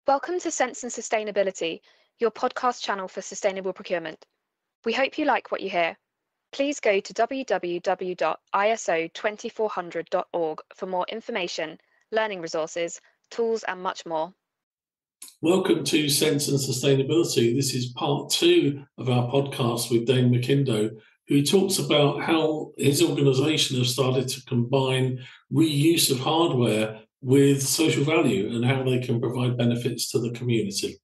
Welcome to Sense and Sustainability, your podcast channel for sustainable procurement. We hope you like what you hear. Please go to www.iso2400.org for more information, learning resources, tools, and much more. Welcome to Sense and Sustainability. This is part 2 of our podcast with Dane Mclndoe, who talks about how his organisation has started to combine reuse of hardware with social value and how they can provide benefits to the community.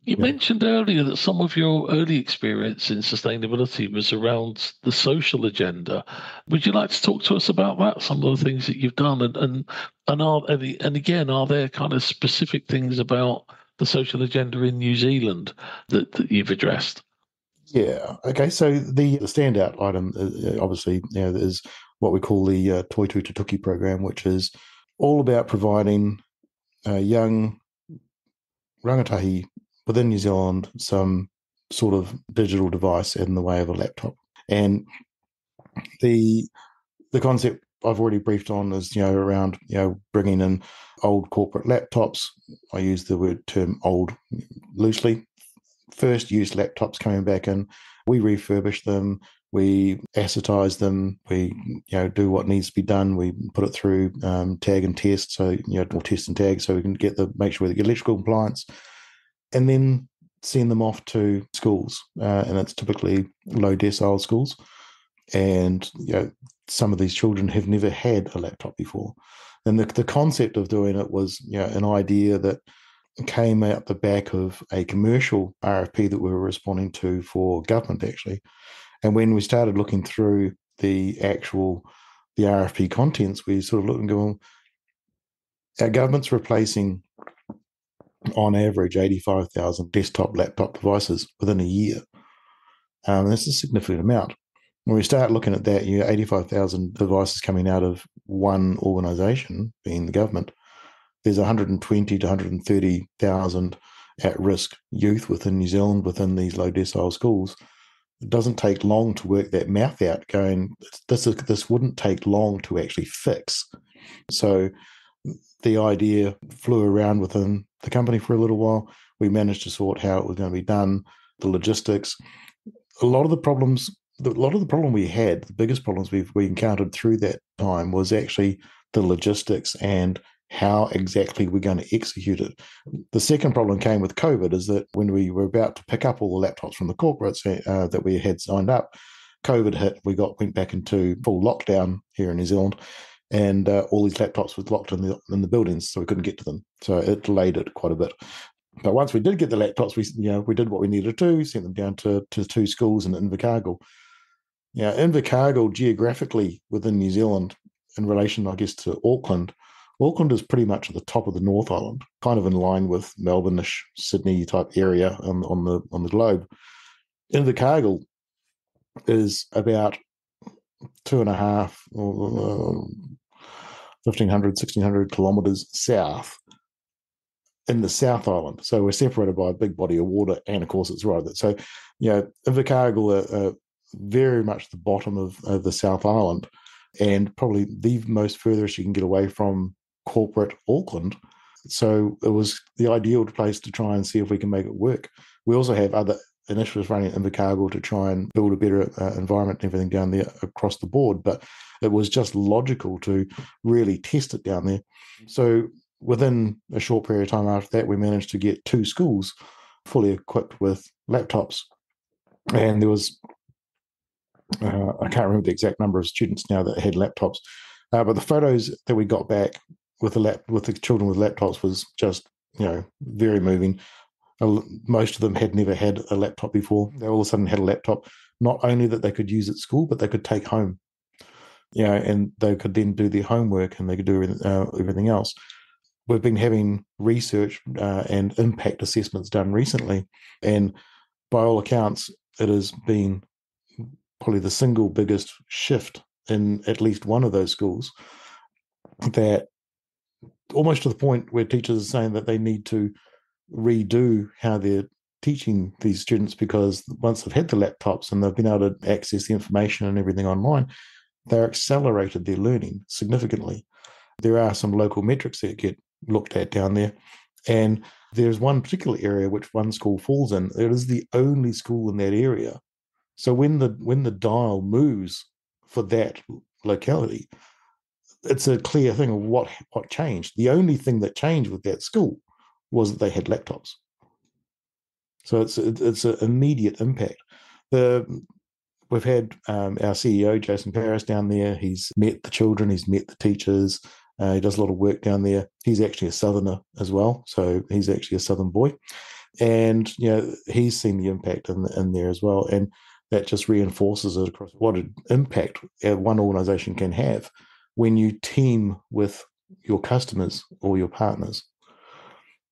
You mentioned earlier that some of your early experience in sustainability was around the social agenda. Would you like to talk to us about that? Some of the things that you've done, and again, are there kind of specific things about the social agenda in New Zealand that you've addressed? Yeah. Okay. So the standout item, obviously, is what we call the Toi Tū Te Tuki program, which is all about providing young rangatahi within New Zealand some sort of digital device in the way of a laptop. And the concept I've already briefed on is around bringing in old corporate laptops. I use the term old loosely. First use laptops coming back in, we refurbish them, we acetize them, we do what needs to be done, we put it through tag and test, so or test and tag, so we can make sure we get electrical compliance, and then send them off to schools, and it's typically low decile schools, and some of these children have never had a laptop before, and the concept of doing it was an idea that came out the back of a commercial RFP that we were responding to for government, actually. And when we started looking through the RFP contents, we sort of looked and go, our government's replacing, on average, 85,000 desktop laptop devices within a year. That's a significant amount. When we start looking at that, 85,000 devices coming out of one organisation, being the government, there's 120 to 130,000 at-risk youth within New Zealand, within these low decile schools. It doesn't take long to work that math out, going, this wouldn't take long to actually fix. So the idea flew around within the company for a little while. We managed to sort how it was going to be done, the logistics. A lot of the problem we had, the biggest problems we encountered through that time was actually the logistics and how exactly we're going to execute it. The second problem came with COVID, is that when we were about to pick up all the laptops from the corporates that we had signed up, COVID hit, we went back into full lockdown here in New Zealand, and all these laptops were locked in the buildings, so we couldn't get to them. So it delayed it quite a bit. But once we did get the laptops, we did what we needed to do, sent them down to 2 schools in Invercargill. Invercargill, geographically within New Zealand, in relation, I guess, to Auckland is pretty much at the top of the North Island, kind of in line with Melbourne-ish, Sydney type area on the globe. Invercargill is about 2.5 or 1,500, 1,600 kilometres south in the South Island. So we're separated by a big body of water, and of course it's right. So, Invercargill are very much the bottom of the South Island, and probably the most furthest you can get away from corporate Auckland. So it was the ideal place to try and see if we can make it work. We also have other initiatives running in Invercargill to try and build a better environment and everything down there across the board, but it was just logical to really test it down there. So within a short period of time after that, we managed to get 2 schools fully equipped with laptops, and there was I can't remember the exact number of students now that had laptops, but the photos that we got back with the children with laptops was just very moving. Most of them had never had a laptop before. They all of a sudden had a laptop, not only that they could use at school, but they could take home, and they could then do their homework, and they could do everything else. We've been having research and impact assessments done recently, and by all accounts, it has been probably the single biggest shift in at least one of those schools, that almost to the point where teachers are saying that they need to redo how they're teaching these students, because once they've had the laptops and they've been able to access the information and everything online, they're accelerated their learning significantly. There are some local metrics that get looked at down there, And there's one particular area which one school falls in. It is the only school in that area. So when the dial moves for that locality, it's a clear thing of what changed. The only thing that changed with that school was that they had laptops. So it's an immediate impact. We've had our CEO Jason Paris down there. He's met the children. He's met the teachers. He does a lot of work down there. He's actually a Southerner as well, so he's actually a Southern boy, and he's seen the impact in there as well, and that just reinforces it across what an impact one organisation can have when you team with your customers or your partners.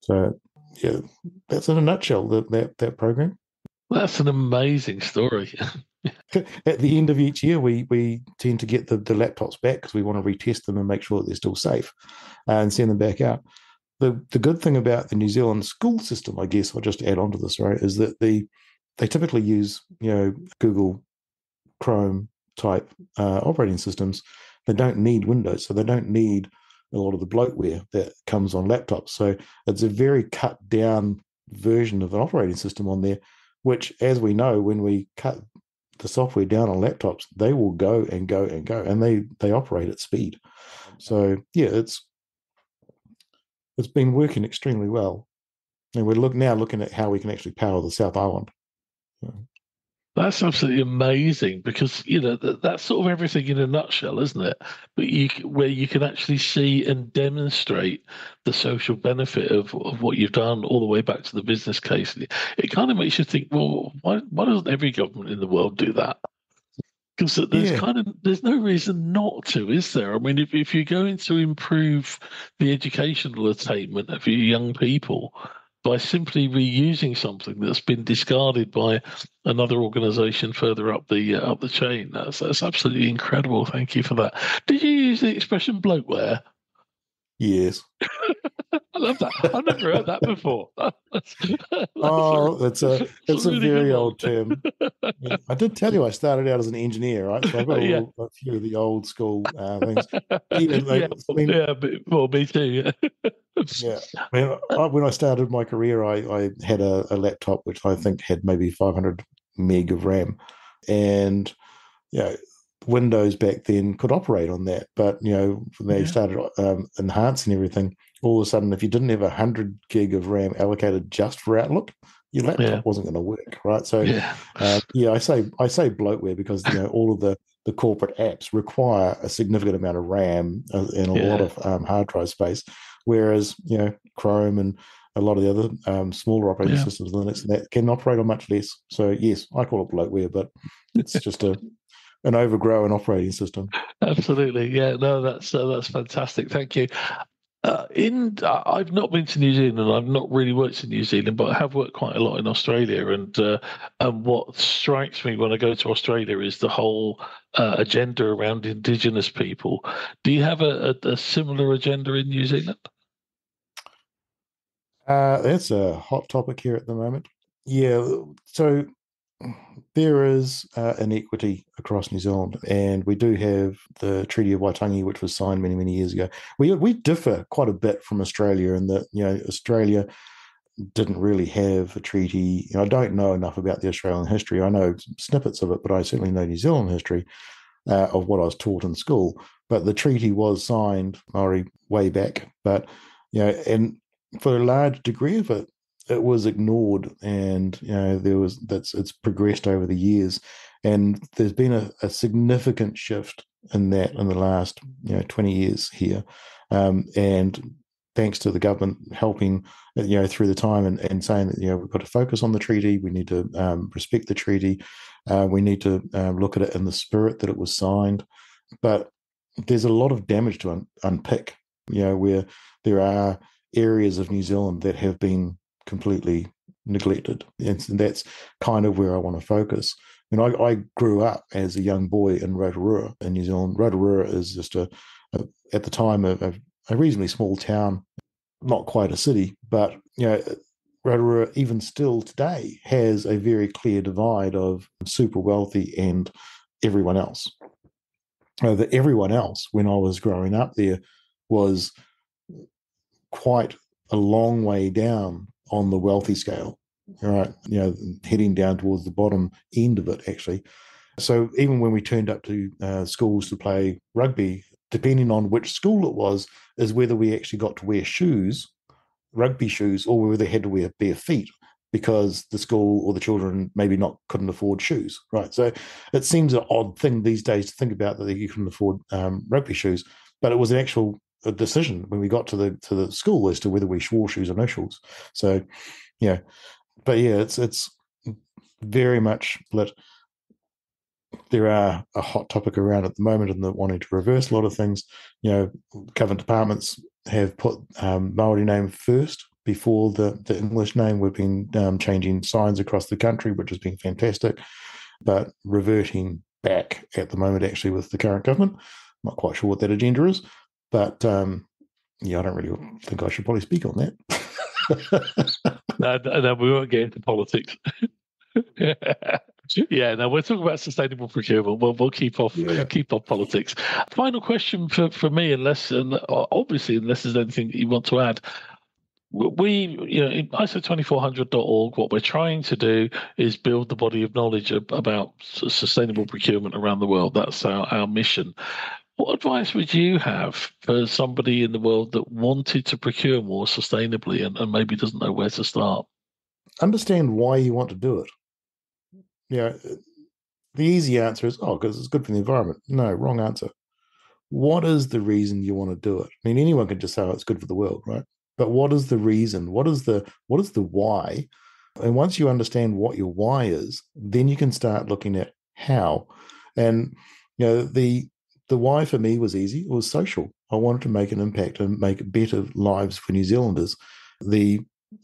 So, yeah, that's in a nutshell that program. That's an amazing story. At the end of each year, we tend to get the laptops back because we want to retest them and make sure that they're still safe and send them back out. The good thing about the New Zealand school system, I guess, I'll just add on to this, right, is that they typically use Google Chrome type operating systems. They don't need Windows, so they don't need a lot of the bloatware that comes on laptops. So it's a very cut down version of an operating system on there, which, as we know, when we cut the software down on laptops, they will go and go and go, and they operate at speed. So yeah, it's been working extremely well, and we're now looking at how we can actually power the South Island. That's absolutely amazing because that's sort of everything in a nutshell, isn't it? But where you can actually see and demonstrate the social benefit of what you've done all the way back to the business case. It kind of makes you think, well, why doesn't every government in the world do that? Because there's no reason not to, is there? I mean, if you're going to improve the educational attainment of your young people by simply reusing something that's been discarded by another organisation further up the chain, that's absolutely incredible. Thank you for that. Did you use the expression bloatware? Yes. I love that. I've never heard that before. That's it's a really very good old term. Yeah. I did tell you I started out as an engineer, right? So I've got a few of the old school things. Me too. Yeah. Yeah. When I started my career, I had a laptop which I think had maybe 500 meg of RAM, and Windows back then could operate on that, but they started enhancing everything. All of a sudden, if you didn't have 100 gig of RAM allocated just for Outlook, your laptop wasn't going to work, right? So, I say bloatware because all of the corporate apps require a significant amount of RAM and a lot of hard drive space, whereas Chrome and a lot of the other smaller operating systems, Linux, that can operate on much less. So yes, I call it bloatware, but it's just an overgrown operating system. Absolutely, yeah. No, that's fantastic. Thank you. I've not been to New Zealand. I've not really worked in New Zealand, but I have worked quite a lot in Australia. And what strikes me when I go to Australia is the whole agenda around Indigenous people. Do you have a similar agenda in New Zealand? That's a hot topic here at the moment. Yeah, so there is inequity across New Zealand, and we do have the Treaty of Waitangi, which was signed many, many years ago. We differ quite a bit from Australia in that Australia didn't really have a treaty. I don't know enough about the Australian history. I know snippets of it, but I certainly know New Zealand history of what I was taught in school. But the treaty was signed Maori way back, but and for a large degree of it, it was ignored, and it's progressed over the years, and there's been a significant shift in that in the last 20 years here, and thanks to the government helping through the time and saying that we've got to focus on the treaty, we need to respect the treaty, we need to look at it in the spirit that it was signed, but there's a lot of damage to unpick, where there are areas of New Zealand that have been completely neglected, and that's kind of where I want to focus. I grew up as a young boy in Rotorua in New Zealand. Rotorua is just at the time a reasonably small town, not quite a city, but Rotorua even still today has a very clear divide of super wealthy and everyone else. The everyone else when I was growing up there was quite a long way down on the wealthy scale, right? Heading down towards the bottom end of it, actually. So even when we turned up to schools to play rugby, depending on which school it was, is whether we actually got to wear shoes, rugby shoes, or whether they had to wear bare feet because the school or the children maybe couldn't afford shoes, right? So it seems an odd thing these days to think about that you couldn't afford rugby shoes, but it was an actual decision when we got to the school as to whether we wore shoes or no shoes. So, but it's very much split. There are a hot topic around at the moment and wanting to reverse a lot of things. Government departments have put Maori name first before the English name. We've been changing signs across the country, which has been fantastic, but reverting back at the moment actually with the current government. I'm not quite sure what that agenda is, but I don't really think I should probably speak on that. No, we won't get into politics. Yeah, no, we're talking about sustainable procurement. We'll keep off politics. Final question for me, unless there's anything that you want to add. We, in ISO2400.org, what we're trying to do is build the body of knowledge about sustainable procurement around the world. That's our mission. What advice would you have for somebody in the world that wanted to procure more sustainably and maybe doesn't know where to start? Understand why you want to do it. The easy answer is, because it's good for the environment. No, wrong answer. What is the reason you want to do it? I mean, anyone can just say, it's good for the world, right? But what is the reason? What is the why? And once you understand what your why is, then you can start looking at how. And the why for me was easy. It was social. I wanted to make an impact and make better lives for New Zealanders. The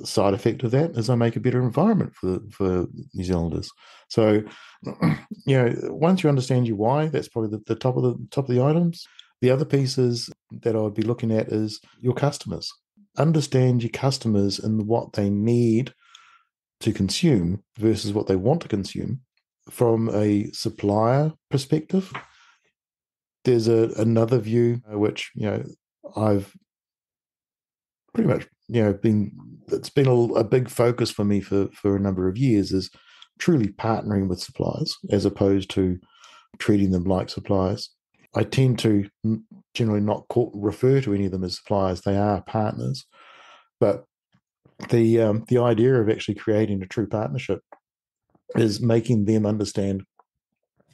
side effect of that is I make a better environment for New Zealanders. So, once you understand your why, that's probably the top of the items. The other pieces that I would be looking at is your customers. Understand your customers and what they need to consume versus what they want to consume. From a supplier perspective, there's another view which I've pretty much it's been a big focus for me for a number of years, is truly partnering with suppliers as opposed to treating them like suppliers. I tend to generally not refer to any of them as suppliers. They are partners, but the idea of actually creating a true partnership is making them understand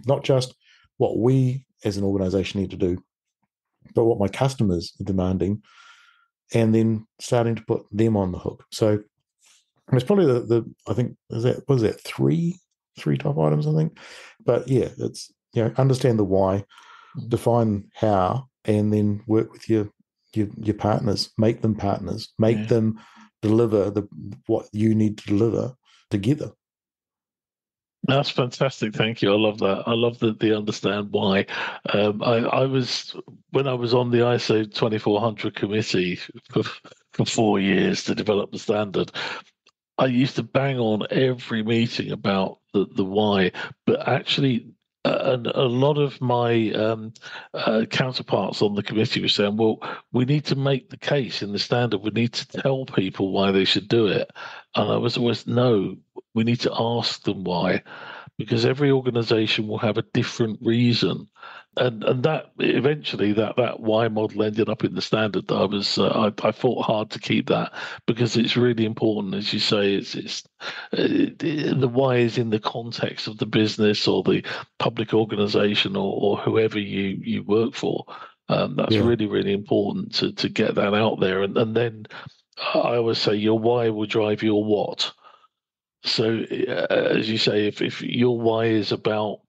not just what we as an organization need to do, but what my customers are demanding, and then starting to put them on the hook. So it's probably I think, was that three top items, I think. But yeah, it's understand the why, define how, and then work with your partners, make them partners, make them deliver what you need to deliver together. That's fantastic. Thank you. I love that. I love the understand why. I was, when I was on the ISO 2400 committee for 4 years to develop the standard, I used to bang on every meeting about the why, but actually a lot of my counterparts on the committee were saying, well, we need to make the case in the standard. We need to tell people why they should do it. And I was always, no, we need to ask them why, because every organization will have a different reason. And that eventually that why model ended up in the standard. That I fought hard to keep that, because it's really important, as you say. It's the why is in the context of the business or the public organization or whoever you work for. That's really, really important to get that out there. And then I always say your why will drive your what. So as you say, if your why is about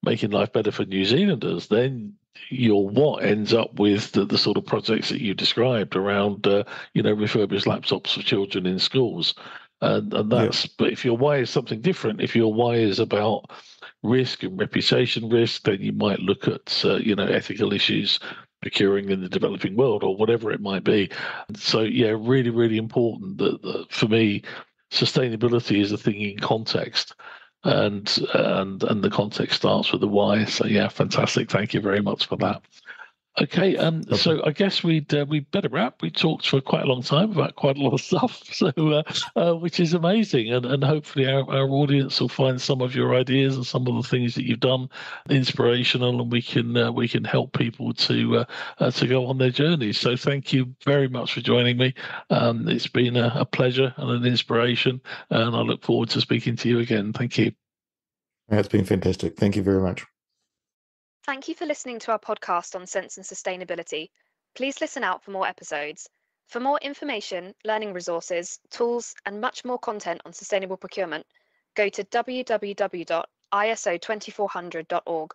making life better for New Zealanders, then your what ends up with the sort of projects that you described around, refurbished laptops for children in schools. And that's, but if your why is something different, if your why is about risk and reputation risk, then you might look at, ethical issues procuring in the developing world or whatever it might be. So, really, really important that for me, sustainability is a thing in context. And the context starts with the why. So fantastic. Thank you very much for that. Okay, so I guess we'd better wrap. We talked for quite a long time about quite a lot of stuff, so which is amazing, and hopefully our audience will find some of your ideas and some of the things that you've done inspirational, and we can help people to go on their journeys. So thank you very much for joining me. It's been a pleasure and an inspiration, and I look forward to speaking to you again. Thank you. It's been fantastic. Thank you very much. Thank you for listening to our podcast on Sense and Sustainability. Please listen out for more episodes. For more information, learning resources, tools, and much more content on sustainable procurement, go to www.iso2400.org.